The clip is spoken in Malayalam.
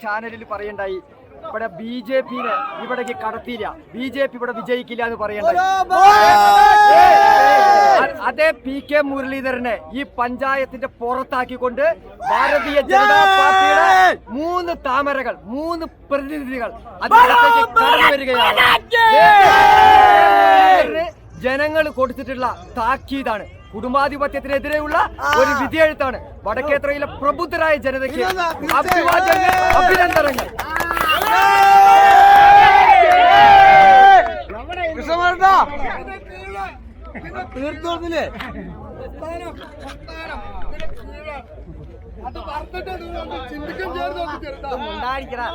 ചാനലിൽ പറയണ്ടായി ഇവിടെ BJP-നെ ഇവിടേക്ക് കടത്തിയില്ല, BJP ഇവിടെ വിജയിക്കില്ല എന്ന് പറയണ്ടായി. അതേ PK മുരളീധരനെ ഈ പഞ്ചായത്തിന്റെ പുറത്താക്കിക്കൊണ്ട് ഭാരതീയ ജനതാ പാർട്ടിയുടെ 3 താമരകൾ, 3 പ്രതിനിധികൾ അതിനകത്തേക്ക് കടന്നു വരികയാണ്. ജനങ്ങൾ കൊടുത്തിട്ടുള്ള താക്കീതാണ്, കുടുംബാധിപത്യത്തിനെതിരെയുള്ള ഒരു വിധിയെഴുത്താണ്. വടക്കേത്രയിലെ പ്രബുദ്ധരായ ജനതയ്ക്ക് അഭിവാദ്യങ്ങൾ, അഭിനന്ദനങ്ങൾ. തീർത്തോന്നില്ലേ അത് പറഞ്ഞിട്ട് ചിന്തിക്കാൻ ചേർന്ന് ഉണ്ടായിരിക്കണം.